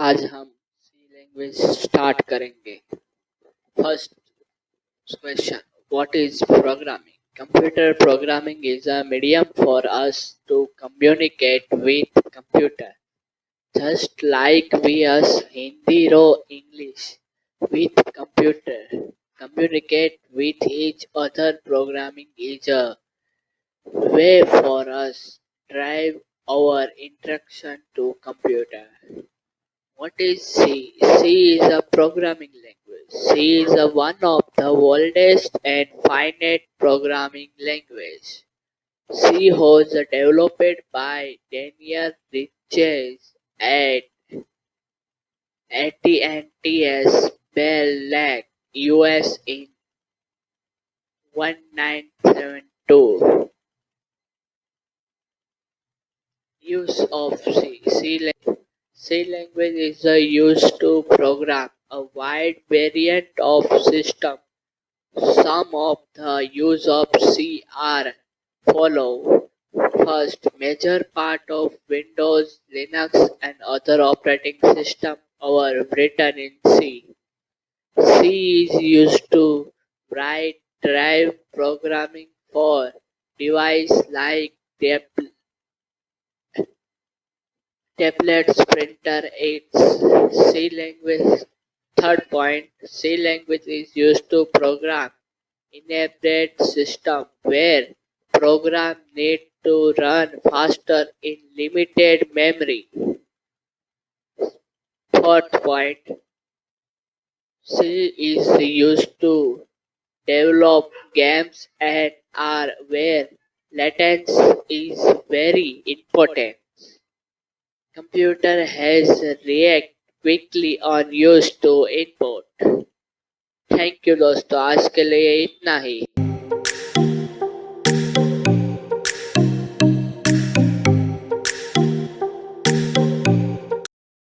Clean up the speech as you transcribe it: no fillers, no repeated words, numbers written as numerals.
आज हम सी language start करेंगे। First question, what is programming? Computer programming is a medium for us to communicate with computer, just like we use Hindi or English with computer communicate with each other. Programming is a way for us drive our interaction to computer. What is C? C is a programming language. C is one of the oldest and finite programming language. C was developed by Daniel Riches at AT&T's Bell Lake, US in 1972. Use of C. C language is used to program a wide variant of systems. Some of the use of C are follow. First, major part of Windows, Linux and other operating systems are written in C. C is used to write drive programming for devices like tablets, printer aids. C language. Third point, C language is used to program embedded system where program need to run faster in limited memory. Fourth point, C is used to develop games and are where latency is very important. Computer has react quickly on used to input. Thank you दोस्तों, आज के लिए इतना ही।